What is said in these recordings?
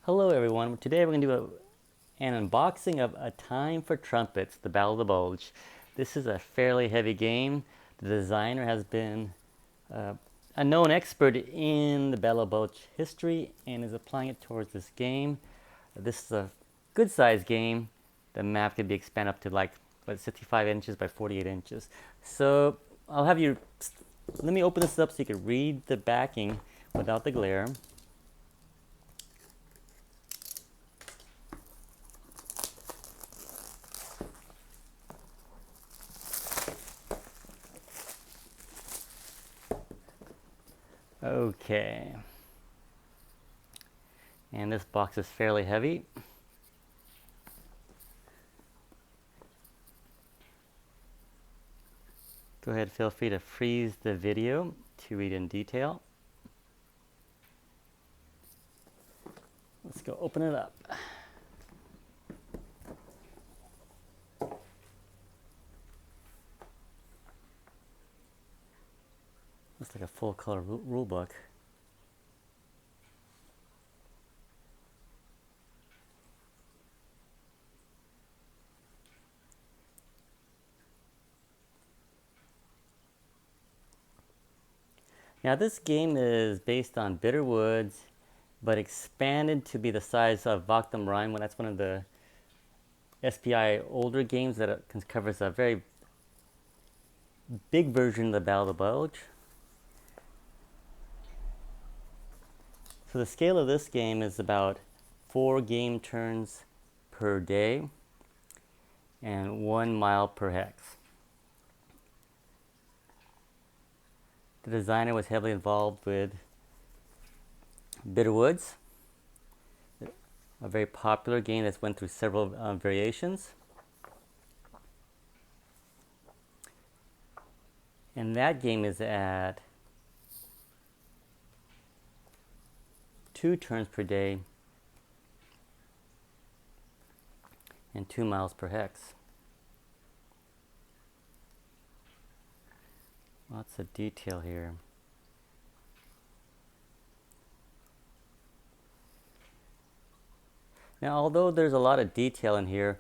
Hello everyone, today we're going to do an unboxing of A Time for Trumpets, the Battle of the Bulge. This is a fairly heavy game. The designer has been a known expert in the Battle of Bulge history and is applying it towards this game. This is a good sized game. The map can be expanded up to like 65 inches by 48 inches. So let me open this up so you can read the backing without the glare. Okay, and this box is fairly heavy. Go ahead, feel free to freeze the video to read in detail. Let's go open it up. Looks like a full color rule book. Now this game is based on Bitter Woods, but expanded to be the size of Wacht Am Rhein. That's one of the SPI older games that covers a very big version of the Battle of the Bulge. So the scale of this game is about 4 game turns per day and 1 mile per hex. The designer was heavily involved with Bitter Woods, a very popular game that's went through several variations. And that game is at 2 turns per day and 2 miles per hex. Lots of detail here. Now, although there's a lot of detail in here,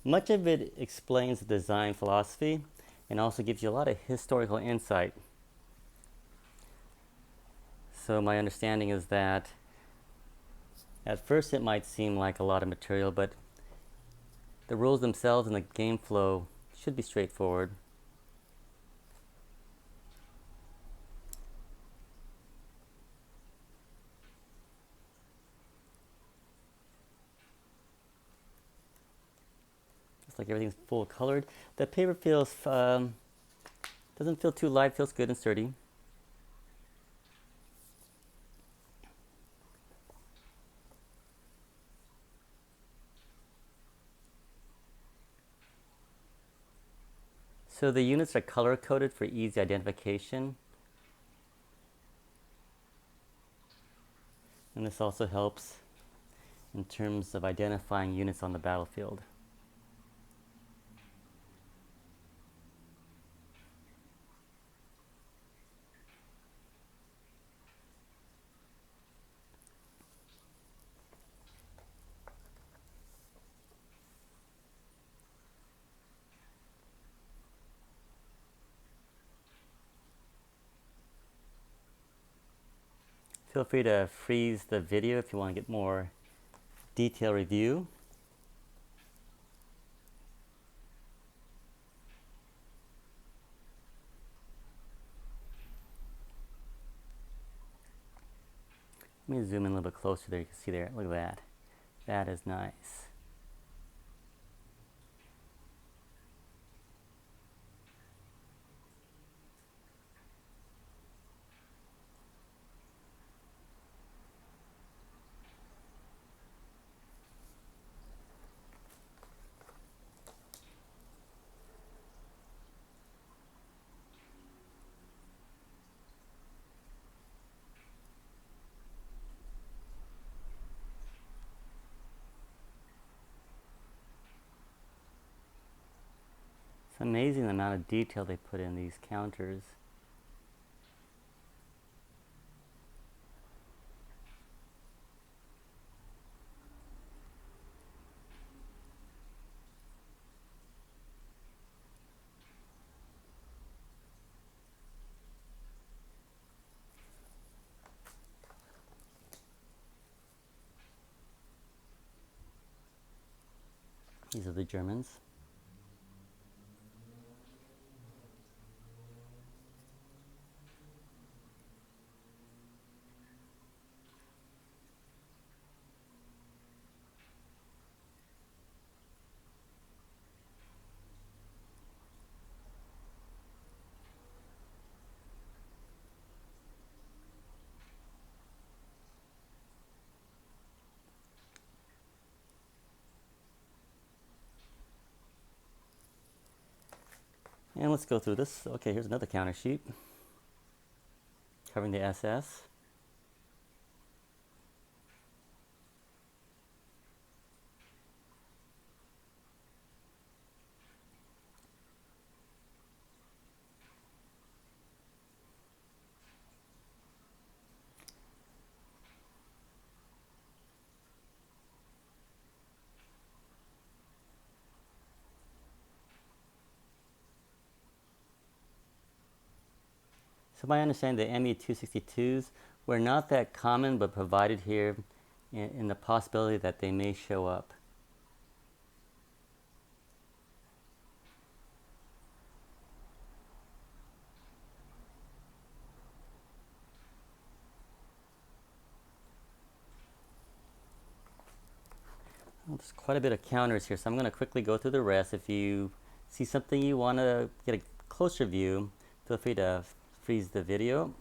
much of it explains the design philosophy and also gives you a lot of historical insight. So my understanding is that at first it might seem like a lot of material, but the rules themselves and the game flow should be straightforward. Just like everything's full colored. The paper feels doesn't feel too light, feels good and sturdy. So the units are color coded for easy identification. And this also helps in terms of identifying units on the battlefield. Feel free to freeze the video if you want to get more detailed review. Let me zoom in a little bit closer there. You can see there. Look at that. That is nice. It's amazing the amount of detail they put in these counters. These are the Germans. And let's go through this. Okay, here's another counter sheet covering the SS. So my understanding, the ME-262s were not that common, but provided here in the possibility that they may show up. Well, there's quite a bit of counters here, so I'm going to quickly go through the rest. If you see something you want to get a closer view, feel free to freeze the video.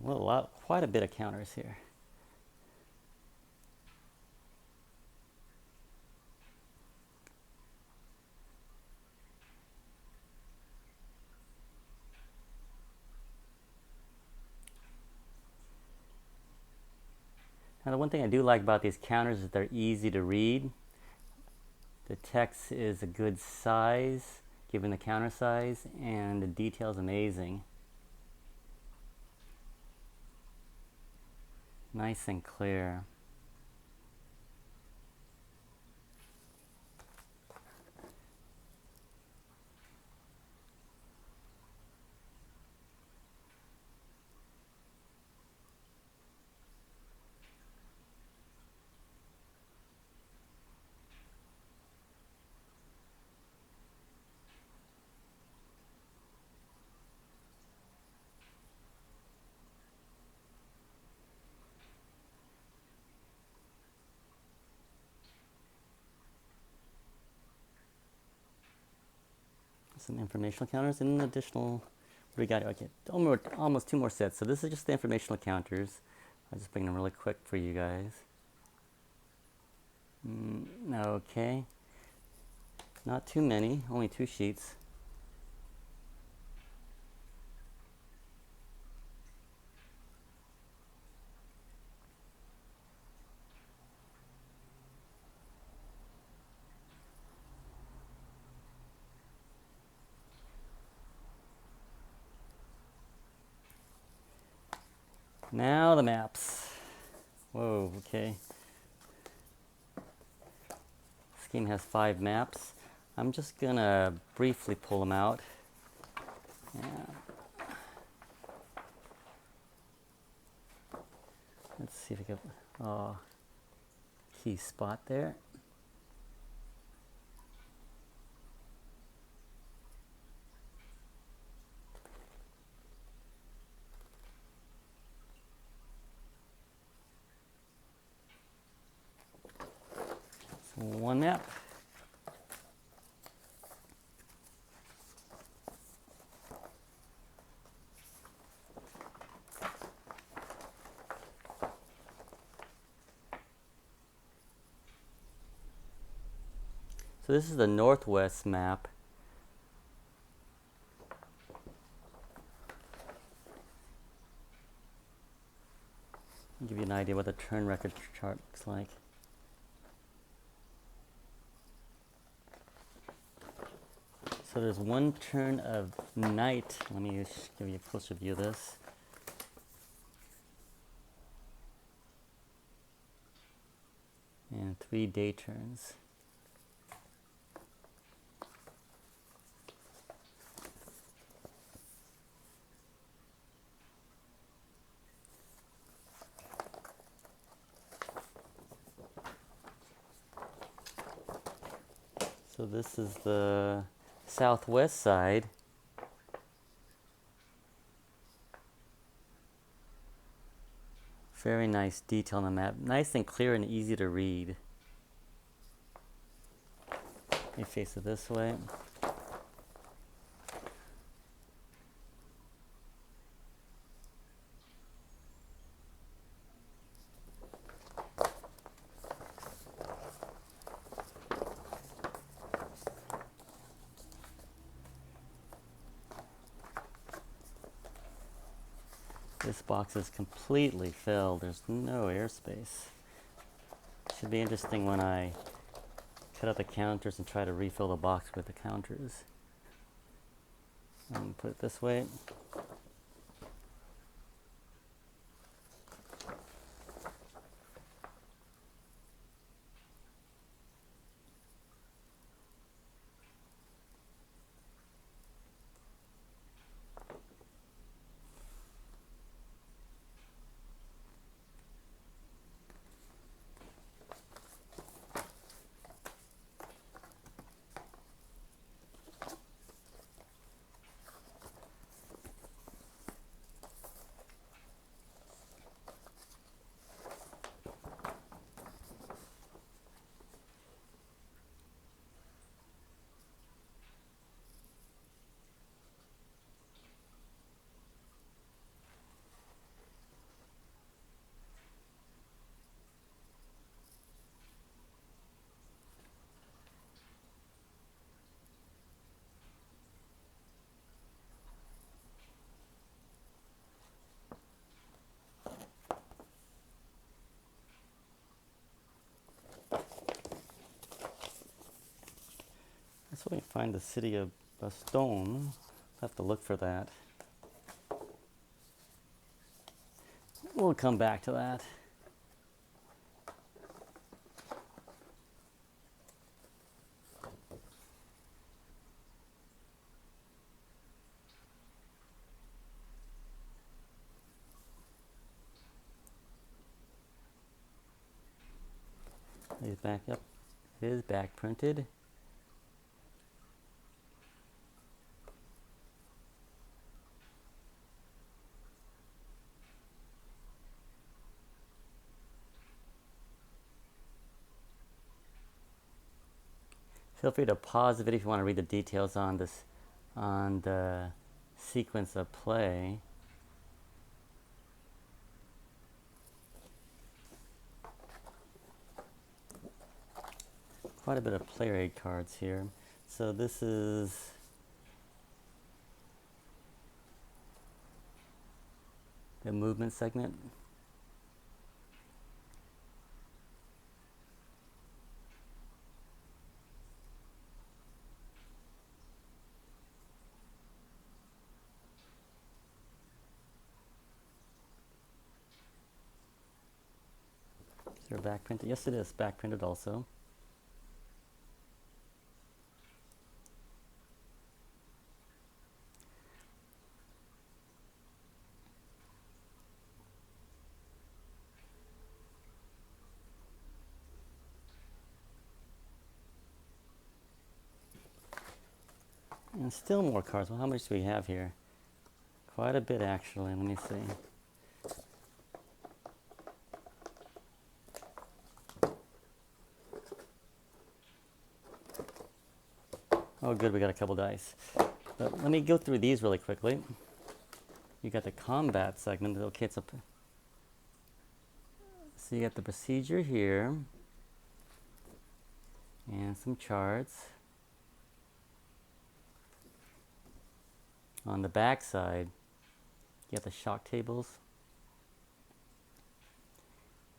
Well, quite a bit of counters here. Now, the one thing I do like about these counters is they're easy to read. The text is a good size, given the counter size, and the detail is amazing. Nice and clear. Some informational counters and additional. What do we got? Okay, almost 2 more sets. So this is just the informational counters. I'll just bring them really quick for you guys. Okay, not too many, only 2 sheets. Now the maps. Whoa, okay. This game has 5 maps. I'm just gonna briefly pull them out. Yeah. Let's see if I can, key spot there. So 1 map. So this is the northwest map. I'll give you an idea what the turn record chart looks like. So there's one turn of night. Let me give you a closer view of this. And 3 day turns. So this is the southwest side. Very nice detail on the map. Nice and clear and easy to read. Let me face it this way. This box is completely filled. There's no airspace. Should be interesting when I cut out the counters and try to refill the box with the counters. Put it this way. That's where we find the city of Bastogne. I'll have to look for that. We'll come back to that. He's back up. It is back printed. Feel free to pause the video if you want to read the details on this, on the sequence of play. Quite a bit of player aid cards here. So this is the movement segment. Is there back printed? Yes, it is back printed also. And still more cards. Well, how much do we have here? Quite a bit, actually. Let me see. Oh, good, we got a couple dice. But let me go through these really quickly. You got the combat segment. Okay, it's up. So you got the procedure here, and some charts. On the back side, you got the shock tables.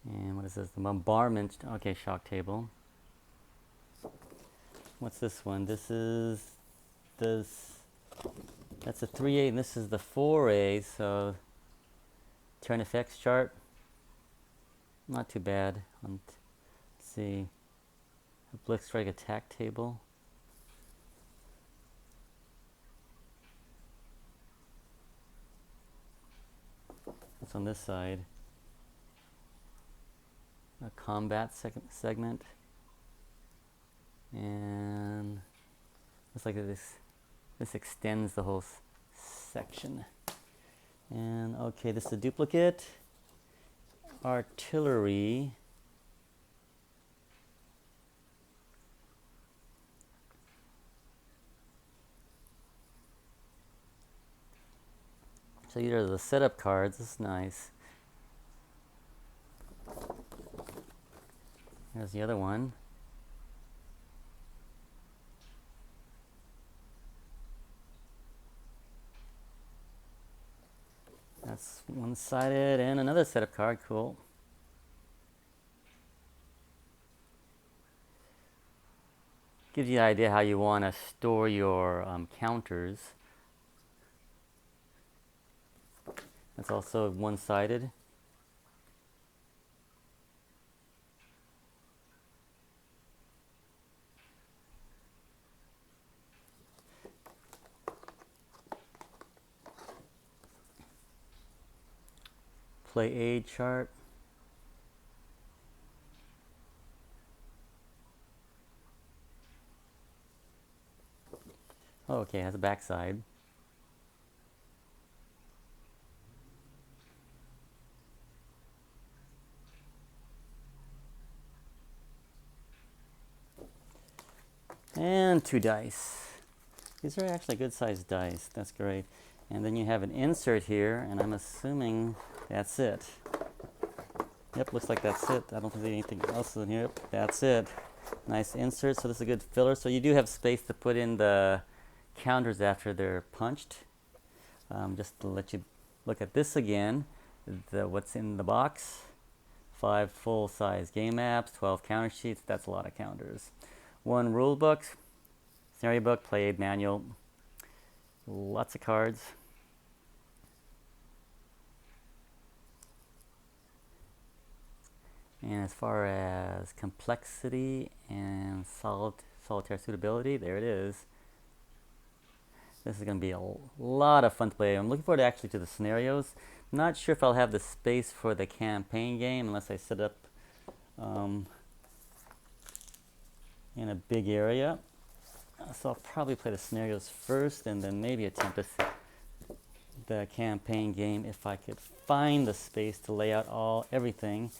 And what is this? The bombardment. Okay, shock table. What's this one? This is that's a 3A and this is the 4A, so turn effects chart, not too bad. Let's see, a Blitzkreig attack table. That's on this side. A combat segment, and looks like this extends the whole section. And okay, this is a duplicate. Artillery. So these are the setup cards. This is nice. There's the other one. That's one-sided and another setup card. Cool. Gives you an idea how you want to store your counters. That's also one-sided. Play aid chart. Oh, okay, it has a backside. And 2 dice. These are actually good sized dice. That's great. And then you have an insert here, and I'm assuming that's it. Yep, looks like that's it. I don't think there's anything else in here. Yep, that's it. Nice insert. So this is a good filler. So you do have space to put in the counters after they're punched. Just to let you look at this again, what's in the box. 5 full-size game maps, 12 counter sheets. That's a lot of counters. 1 rule book, scenario book, play aid manual. Lots of cards. And as far as complexity and solitaire suitability, there it is. This is going to be a lot of fun to play. I'm looking forward actually to the scenarios. Not sure if I'll have the space for the campaign game unless I set up in a big area. So I'll probably play the scenarios first and then maybe attempt the campaign game if I could find the space to lay out everything.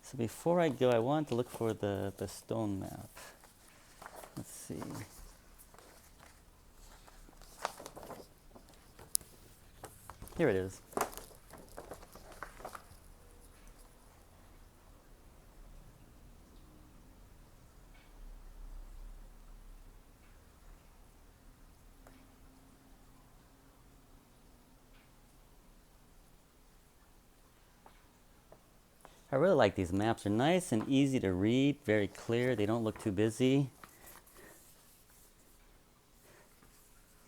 So before I go, I want to look for the stone map. Let's see. Here it is. I really like these maps. They're nice and easy to read, very clear. They don't look too busy.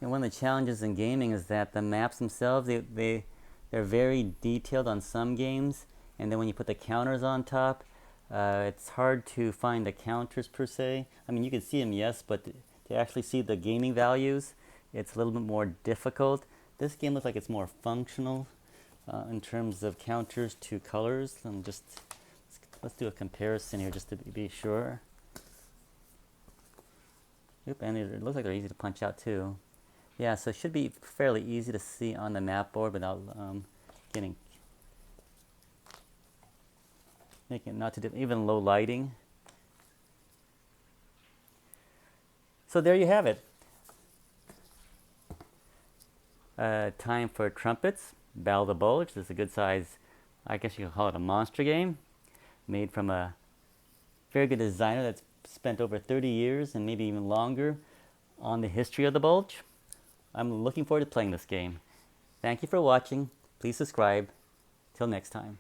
And one of the challenges in gaming is that the maps themselves, they're very detailed on some games, and then when you put the counters on top, it's hard to find the counters per se. I mean, you can see them, yes, but to actually see the gaming values, it's a little bit more difficult. This game looks like it's more functional in terms of counters to colors. Let's do a comparison here just to be sure. Oop, and it looks like they're easy to punch out too. Yeah, so it should be fairly easy to see on the map board without making it not too even low lighting. So there you have it. Time for Trumpets, Battle of the Bulge. This is a good size, I guess you could call it a monster game, made from a very good designer that's spent over 30 years and maybe even longer on the history of the Bulge. I'm looking forward to playing this game. Thank you for watching. Please subscribe. Till next time.